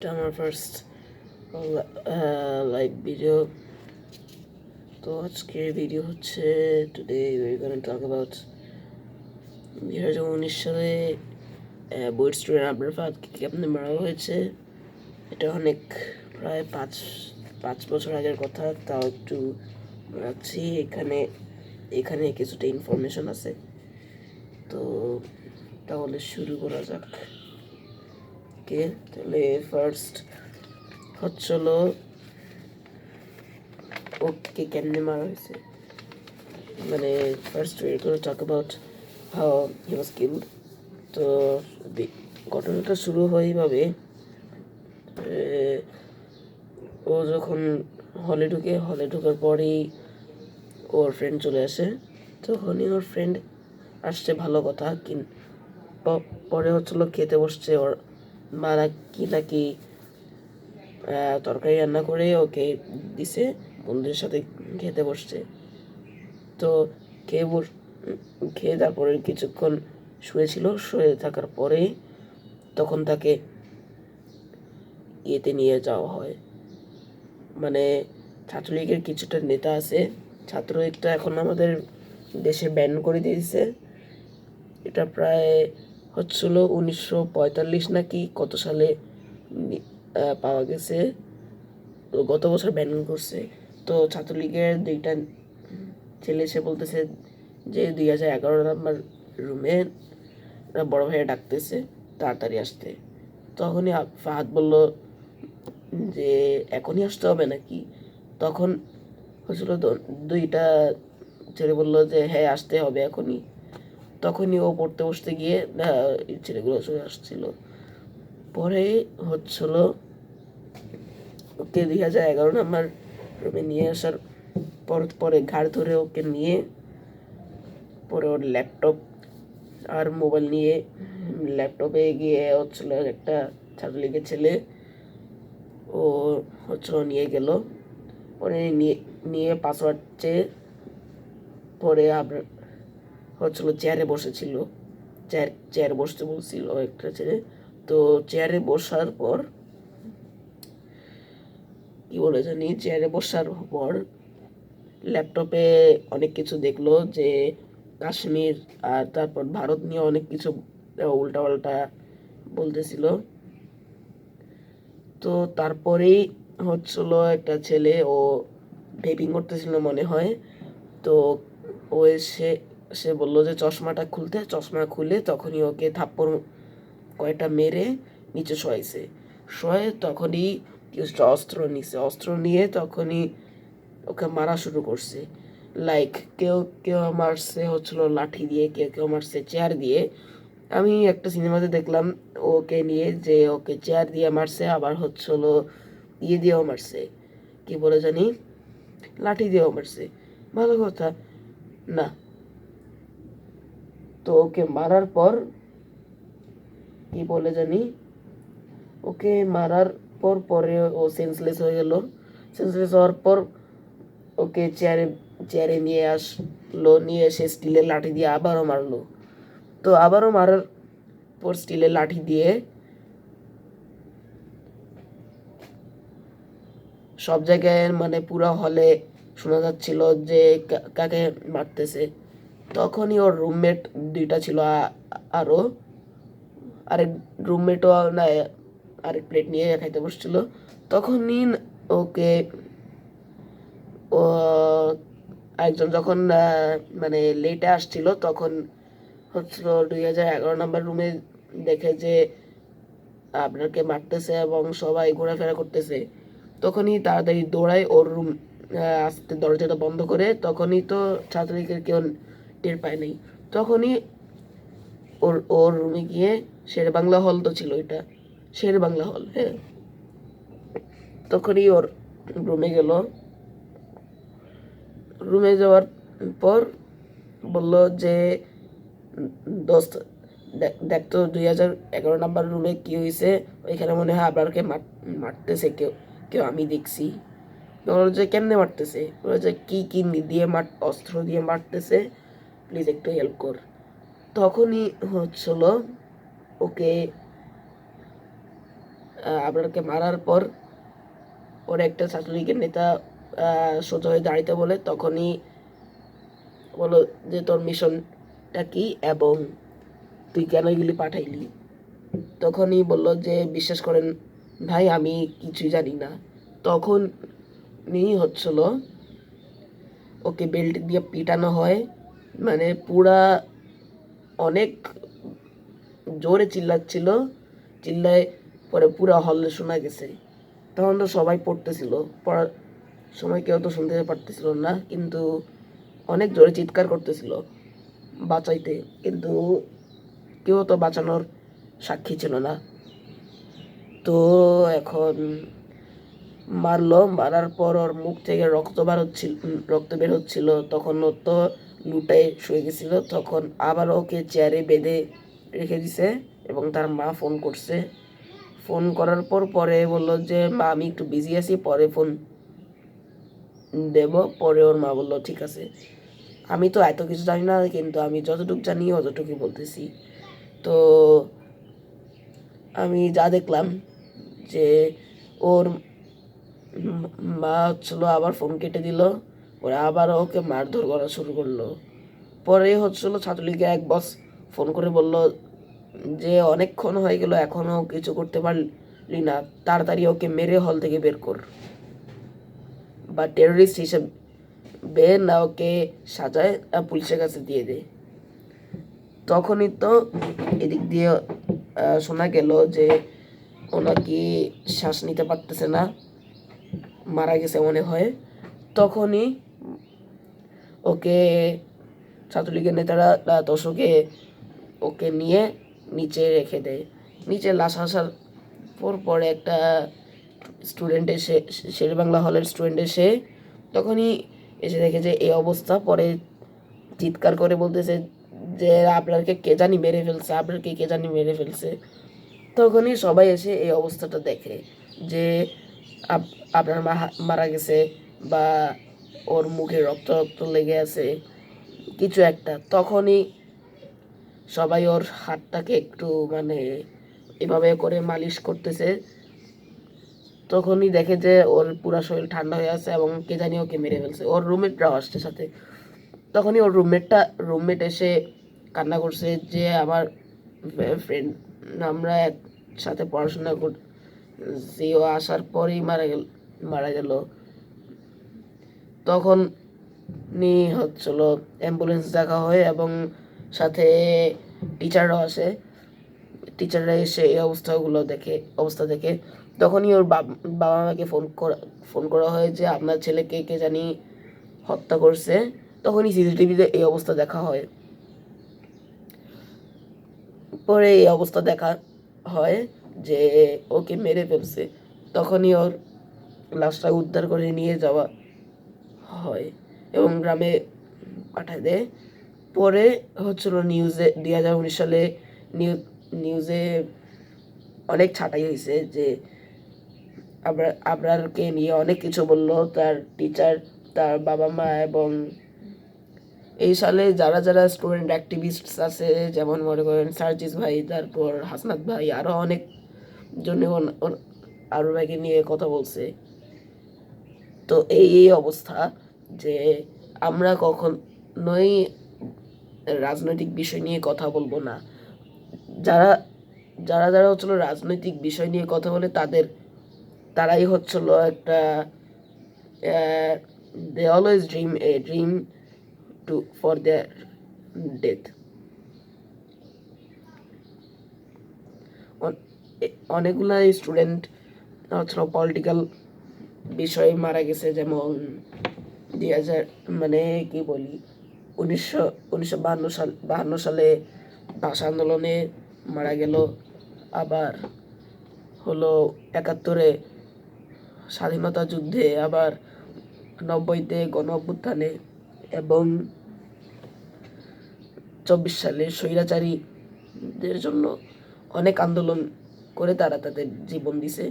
এটা আমার first live video. তো আজকের ভিডিও হচ্ছে today we gonna talk about 2019 সালে বুয়েট স্টুডেন্ট আবরার ফাহাদকে কেমনে মারা হয়েছে। এটা অনেক প্রায় পাঁচ বছর আগের কথা, তাও একটু রাখছি এখানে এখানে কিছুটা ইনফরমেশন আছে। তো তাহলে শুরু করা যাক। তাহলে ফার্স্ট হচ্ছিল ওকে কেমনে মারা হয়েছে। মানে first we're going to talk about how he was killed. তো ঘটনাটা শুরু হয় এইভাবে। ও যখন হলে ঢোকার পরেই ওর ফ্রেন্ড চলে আসে। তখনই ওর ফ্রেন্ড আসছে, ভালো কথা, কিন্তু পরে হচ্ছিল খেতে বসছে ওর মা নাকি তরকারি রান্না করে ওকে দিছে, বন্ধুদের সাথে খেতে বসছে। তো খেয়ে তারপরে কিছুক্ষণ শুয়ে থাকার পরে তখন তাকে ইয়েতে নিয়ে যাওয়া হয়। মানে ছাত্রলীগের কিছুটা নেতা আছে, ছাত্রলীগটা এখন আমাদের দেশে ব্যান করে দিয়েছে। এটা প্রায় হচ্ছিল 1945 নাকি কত সালে পাওয়া গেছে। তো গত বছর ব্যান করছে। তো ছাত্রলীগের দুইটা ছেলে এসে বলতেছে যে 2011 নাম্বার রুমে বড় ভাইয়া ডাকতেছে, তাড়াতাড়ি আসতে। তখনই ফাহাদ বলল যে এখনই আসতে হবে নাকি। তখন হচ্ছিল দুইটা ছেলে বললো যে হ্যাঁ আসতে হবে এখনই। তখনই ও পড়তে বসতে গিয়ে ছেলেগুলো চলে আসছিল। পরে হচ্ছিল ওকে 2011 নাম্বার রুমে নিয়ে আসার পরে ঘাড় ধরে ওকে নিয়ে পরে ওর ল্যাপটপ আর মোবাইল নিয়ে ল্যাপটপে গিয়ে হচ্ছিল একটা ছাত্রলীগের ছেলে ও হচ্ছিল নিয়ে গেল। পরে নিয়ে পাসওয়ার্ড চেয়ে পরে আবার হচ্ছিল চেয়ারে বসেছিল, চেয়ারে বসতে বলছিল একটা ছেলে। তো চেয়ারে বসার পর কি বলে জানি, চেয়ারে বসার পর ল্যাপটপে অনেক কিছু দেখলো যে কাশ্মীর আর তারপর ভারত নিয়ে অনেক কিছু উল্টাপাল্টা বলতেছিল। তো তারপরেই হচ্ছিল একটা ছেলে ও ভেপিং করতেছিল মনে হয়। তো ও সে বললো যে চশমাটা খুলতে, চশমা খুলে তখনই ওকে থাপ্পড় কয়টা মেরে নিচে শোয়ে তখনই কিছুটা অস্ত্র নিয়ে তখনই ওকে মারা শুরু করছে। লাইক কেউ কেউ মারছে হচ্ছিল লাঠি দিয়ে, কেউ মারছে চেয়ার দিয়ে। আমি একটা সিনেমাতে দেখলাম ওকে নিয়ে যে ওকে চেয়ার দিয়ে মারছে, আবার হচ্ছিল দিয়েও মারছে, কি বলে জানি, লাঠি দিয়েও মারছে। ভালো কথা না। তো ওকে মারার পর কি বলে জানি, ওকে মারার পরে ও সেন্সলেস হয়ে গেল। সেন্সলেস হওয়ার পর ওকে চেয়ারে নিয়ে এসে স্টিলের লাঠি দিয়ে আবারও মারলো। তো আবারও মারার পর স্টিলের লাঠি দিয়ে সব জায়গায় মানে পুরো হলে শোনা যাচ্ছিল যে কাকে মারতেছে। তখনই ওর রুমমেট দুইটা ছিল, আরও আরেক রুমমেটও না আরেক প্লেট নিয়ে খাইতে বসছিল। তখনই ওকে ও একজন যখন মানে লেটে আসছিল তখন হচ্ছিল 2011 নাম্বার রুমে দেখে যে আপনাকে মারতেছে এবং সবাই ঘোরাফেরা করতেছে। তখনই তাড়াতাড়ি দৌড়ায় ওর রুম, আস্তে দরজাটা বন্ধ করে। তখনই তো ছাত্রলীগের কেউ টের পায় নাই। তখনই ওর রুমে গিয়ে, শের বাংলা হল তো ছিল এটা, শের বাংলা হল, হ্যাঁ। তখনই ওর রুমে গেল। রুমে যাওয়ার পর বলল যে দোস্ত দেখতো 2011 নাম্বার রুমে কি হয়েছে, ওইখানে মনে হয় আপনারকে মারতেছে কেউ কেউ আমি দেখছি। বলল যে কেমনে মারতেছে, বলল যে কি দিয়ে অস্ত্র দিয়ে মারতেছে, প্লিজ একটু হেল্প কর। তখনই হচ্ছিল ওকে আবরারকে মারার পর ওর একটা ছাত্রলীগের নেতা সোজা হয়ে দাঁড়াইতে বলে, তখনই বলো যে তোর মিশনটা কি এবং তুই কেন এগুলি পাঠাইলি। তখনই বলল যে বিশ্বাস করেন ভাই আমি কিছুই জানি না। তখনই হচ্ছিল ওকে বেল্ট দিয়ে পিটানো হয়, মানে পুরা অনেক জোরে চিল্লাচ্ছিল, চিল্লায় পরে পুরা হলে শোনা গেছে। তখন তো সবাই পড়তেছিল, পড়ার সময় কেউ তো শুনতে পারতেছিল না, কিন্তু অনেক জোরে চিৎকার করতেছিল বাঁচাইতে, কিন্তু কেউ তো বাঁচানোর সাক্ষী ছিল না। তো এখন মারলো, মারার পর ওর মুখ থেকে রক্ত বের হচ্ছিল। তখন ও তো লুটায় শুয়ে গেছিল। তখন আবার ওকে চেয়ারে বেঁধে রেখে দিছে এবং তার মা ফোন করছে। ফোন করার পর পরে বললো যে মা আমি একটু বিজি আছি, পরে ফোন দেব। পরে ওর মা বললো ঠিক আছে। আমি তো এত কিছু জানি না, কিন্তু আমি যতটুকু জানি অতটুকুই বলতেছি। তো আমি যা দেখলাম যে ওর মা হচ্ছিল আবার ফোন কেটে দিল, পরে আবার ওকে মারধর করা শুরু করলো। পরে হচ্ছিল ছাত্রলীগের এক বস ফোন করে বলল যে অনেকক্ষণ হয়ে গেল এখনো কিছু করতে পারলি না, তাড়াতাড়ি ওকে মেরে হল থেকে বের কর, বা টেরোরিস্ট হিসেবে না ওকে সাজায় পুলিশের কাছে দিয়ে দে। তখনই তো এদিক দিয়ে শোনা গেল যে ওনাকে শ্বাস নিতে পারতেছে না, মারা গেছে মনে হয়। তখনই ওকে ছাত্রলীগের নেতারা দর্শকে ওকে নিয়ে নিচে রেখে দেয়। নিচে লাশ আসার পরে একটা স্টুডেন্ট এসে, শেরেবাংলা হলের স্টুডেন্ট এসে তখনই এসে দেখে যে এই অবস্থা। পরে চিৎকার করে বলতেছে যে আপনাকে কে জানি মেরে ফেলছে, আপনাকে কে জানি মেরে ফেলছে। তখনই সবাই এসে এই অবস্থাটা দেখে যে আপনার মারা গেছে, বা ওর মুখে রক্ত রক্ত লেগে আছে কিছু একটা। তখনই সবাই ওর হাতটাকে একটু মানে এভাবে করে মালিশ করতেছে। তখনই দেখে যে ওর পুরা শরীর ঠান্ডা হয়ে আছে এবং কে জানি ওকে মেরে ফেলছে। ওর রুমমেটরাও আসছে সাথে। তখনই ওর রুমমেট এসে কান্না করছে যে আমার ফ্রেন্ড, আমরা একসাথে পড়াশোনা করছি, ও আসার পরেই মারা গেল। তখন হচ্ছিল অ্যাম্বুলেন্স ডাকা হয় এবং সাথে টিচাররাও আসে। টিচাররা এসে এই অবস্থা দেখে তখনই ওর বাবা মাকে ফোন করা হয় যে আপনার ছেলেকে কে জানি হত্যা করছে। তখনই সিসিটিভিতে এই অবস্থা দেখা হয়। পরে এই অবস্থা দেখা হয় যে ওকে মেরে ফেলছে। তখনই ওর লাশটা উদ্ধার করে নিয়ে যাওয়া হয় এবং গ্রামে পাঠায় দেয়। পরে হচ্ছিল নিউজে 2019 সালে নিউজে অনেক ছাঁটাই হয়েছে যে আবরারকে নিয়ে অনেক কিছু বললো তার টিচার, তার বাবা মা, এবং এই সালে যারা যারা স্টুডেন্ট অ্যাক্টিভিস্ট আছে যেমন মনে করেন সার্জিস ভাই, তারপর হাসনাত ভাই, আরও অনেক জনে আরও ভাইকে নিয়ে কথা বলছে। তো এই অবস্থা যে আমরা কখনোই রাজনৈতিক বিষয় নিয়ে কথা বলবো না। যারা যারা যারা হচ্ছিল রাজনৈতিক বিষয় নিয়ে কথা বলে তারাই হচ্ছিল একটা they always dream to for their death. অনেকগুলা স্টুডেন্ট হচ্ছিল পলিটিক্যাল বিষয়ে মারা গেছে, যেমন 2000 মানে কি বলি 1952 সালে ভাষা আন্দোলনে মারা গেল, আবার হলো 71-এ স্বাধীনতা যুদ্ধে, আবার 90-তে গণ অভ্যুত্থানে, এবং 24 সালে স্বৈরাচারীদের জন্য অনেক আন্দোলন করে তারা তাদের জীবন দিছে।